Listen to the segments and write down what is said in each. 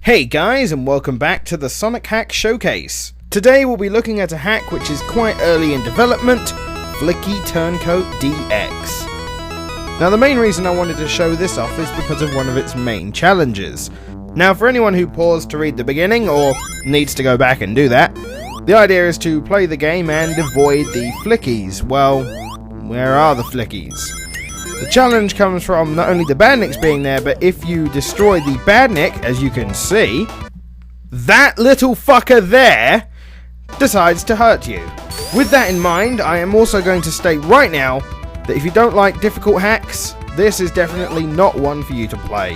Hey guys, and welcome back to the Sonic Hack Showcase. Today we'll be looking at a hack which is quite early in development, Flicky Turncoat DX. Now the main reason I wanted to show this off is because of one of its main challenges. Now for anyone who paused to read the beginning, or needs to go back and do that, the idea is to play the game and avoid the Flickies. Well, where are the Flickies? The challenge comes from not only the badniks being there, but if you destroy the badnik, as you can see, that little fucker there decides to hurt you. With that in mind, I am also going to state right now that if you don't like difficult hacks, this is definitely not one for you to play.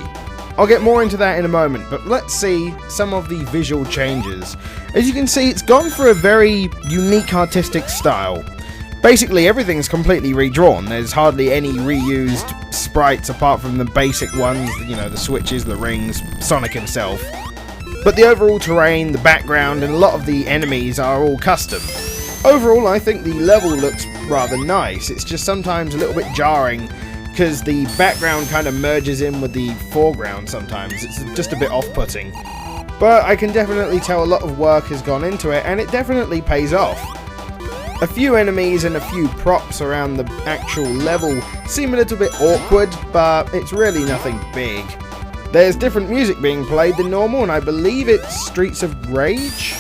I'll get more into that in a moment, but let's see some of the visual changes. As you can see, it's gone for a very unique artistic style. Basically, everything's completely redrawn. There's hardly any reused sprites apart from the basic ones, you know, the switches, the rings, Sonic himself. But the overall terrain, the background, and a lot of the enemies are all custom. Overall, I think the level looks rather nice. It's just sometimes a little bit jarring because the background kind of merges in with the foreground sometimes. It's just a bit off-putting. But I can definitely tell a lot of work has gone into it, and it definitely pays off. A few enemies and a few props around the actual level seem a little bit awkward, but it's really nothing big. There's different music being played than normal, and I believe it's Streets of Rage?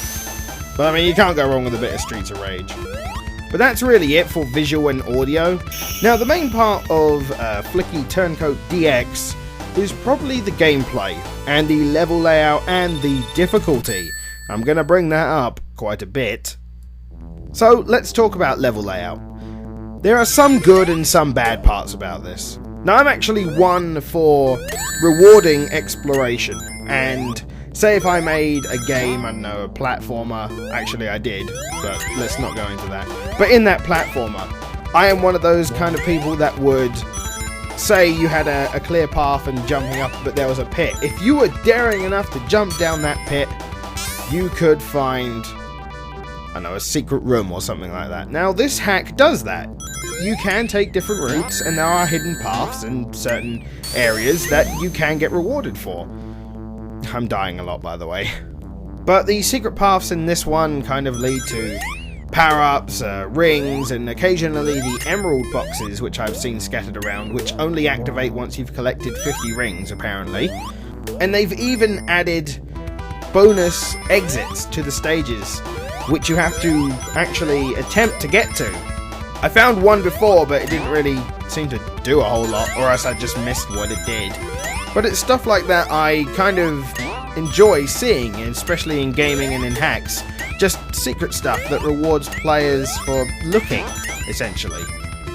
But I mean, you can't go wrong with a bit of Streets of Rage. But that's really it for visual and audio. Now, the main part of Flicky Turncoat DX is probably the gameplay, and the level layout, and the difficulty. I'm going to bring that up quite a bit. So, let's talk about level layout. There are some good and some bad parts about this. Now, I'm actually one for rewarding exploration, and say if I made a game, I don't know, a platformer, actually I did, but let's not go into that. But in that platformer, I am one of those kind of people that would say you had a clear path and jumping up, but there was a pit. If you were daring enough to jump down that pit, you could find, I don't know, a secret room or something like that. Now, this hack does that. You can take different routes, and there are hidden paths in certain areas that you can get rewarded for. I'm dying a lot, by the way. But the secret paths in this one kind of lead to power-ups, rings, and occasionally the emerald boxes, which I've seen scattered around, which only activate once you've collected 50 rings, apparently. And they've even added bonus exits to the stages, which you have to actually attempt to get to. I found one before, but it didn't really seem to do a whole lot, or else I just missed what it did. But it's stuff like that I kind of enjoy seeing, especially in gaming and in hacks. Just secret stuff that rewards players for looking, essentially.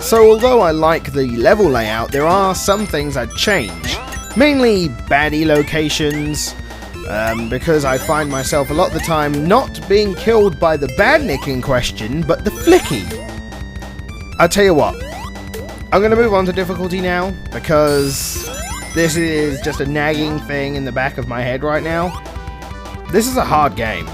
So although I like the level layout, there are some things I'd change. Mainly baddie locations, because I find myself a lot of the time not being killed by the badnik in question, but the Flicky. I'll tell you what, I'm going to move on to difficulty now, because this is just a nagging thing in the back of my head right now. This is a hard game,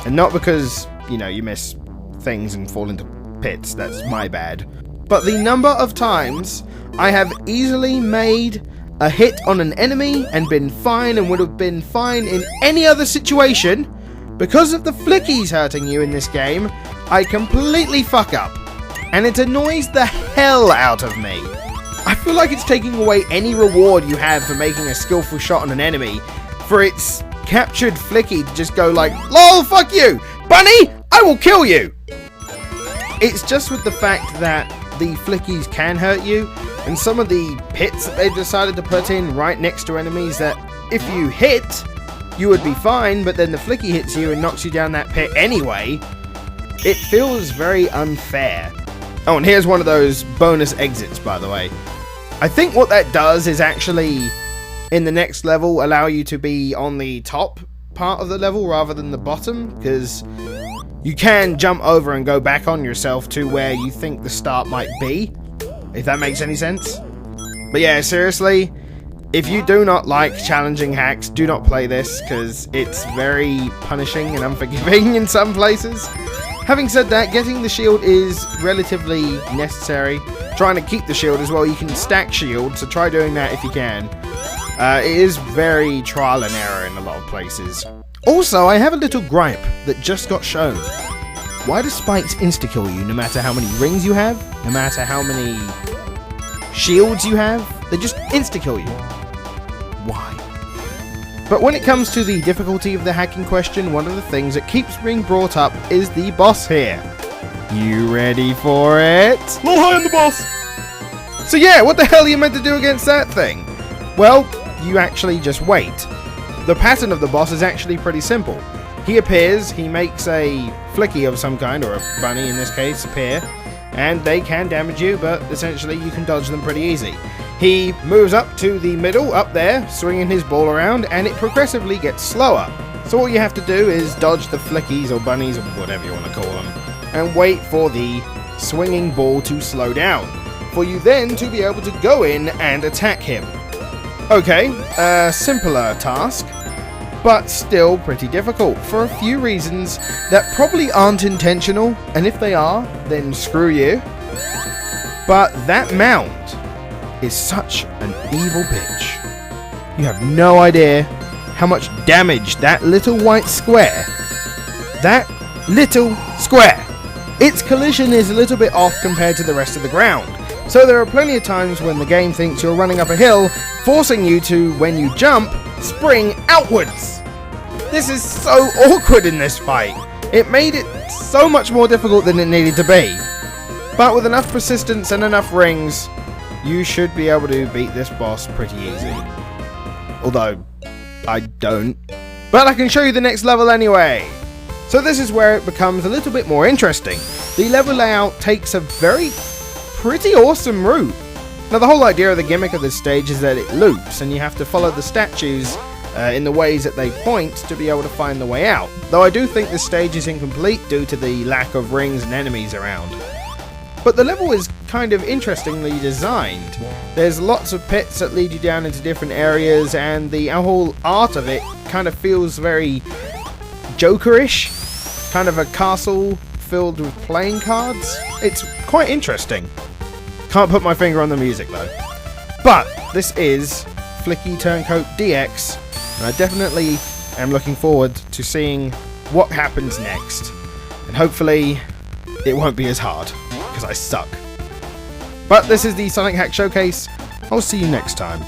and not because, you know, you miss things and fall into pits, that's my bad, but the number of times I have easily made a hit on an enemy and been fine and would have been fine in any other situation. Because of the Flickies hurting you in this game, I completely fuck up, and it annoys the hell out of me. I feel like it's taking away any reward you have for making a skillful shot on an enemy, for its captured Flicky to just go like, LOL, fuck you, bunny, I will kill you. It's just with the fact that the Flickies can hurt you, and some of the pits that they've decided to put in right next to enemies that if you hit, you would be fine, but then the Flicky hits you and knocks you down that pit anyway. It feels very unfair. Oh, and here's one of those bonus exits, by the way. I think what that does is actually, in the next level, allow you to be on the top part of the level rather than the bottom, because you can jump over and go back on yourself to where you think the start might be, if that makes any sense. But yeah, seriously, if you do not like challenging hacks, do not play this, because it's very punishing and unforgiving in some places. Having said that, getting the shield is relatively necessary. Trying to keep the shield as well, you can stack shield, so try doing that if you can. It is very trial and error in a lot of places. Also, I have a little gripe that just got shown. Why do spikes insta-kill you no matter how many rings you have? No matter how many shields you have? They just insta-kill you. Why? But when it comes to the difficulty of the hack in question, one of the things that keeps being brought up is the boss here. You ready for it? A little high on the boss! So yeah, what the hell are you meant to do against that thing? Well, you actually just wait. The pattern of the boss is actually pretty simple. He appears, he makes a flicky of some kind, or a bunny in this case, appear, and they can damage you, but essentially you can dodge them pretty easy. He moves up to the middle, up there, swinging his ball around, and it progressively gets slower. So all you have to do is dodge the flickies, or bunnies, or whatever you want to call them, and wait for the swinging ball to slow down, for you then to be able to go in and attack him. Okay, a simpler task, but still pretty difficult for a few reasons that probably aren't intentional, and if they are, then screw you. But that mound is such an evil bitch. You have no idea how much damage that little white square, its collision is a little bit off compared to the rest of the ground. So there are plenty of times when the game thinks you're running up a hill, forcing you to, when you jump, spring outwards. This is so awkward in this fight. It made it so much more difficult than it needed to be. But with enough persistence and enough rings, you should be able to beat this boss pretty easy. Although, I don't. But I can show you the next level anyway. So this is where it becomes a little bit more interesting. The level layout takes a pretty awesome route. Now the whole idea of the gimmick of this stage is that it loops and you have to follow the statues in the ways that they point to be able to find the way out. Though I do think this stage is incomplete due to the lack of rings and enemies around. But the level is kind of interestingly designed. There's lots of pits that lead you down into different areas, and the whole art of it kind of feels very Jokerish. Kind of a castle filled with playing cards. It's quite interesting. Can't put my finger on the music though. But this is Flicky Turncoat DX, and I definitely am looking forward to seeing what happens next. And hopefully it won't be as hard, because I suck. But this is the Sonic Hack Showcase. I'll see you next time.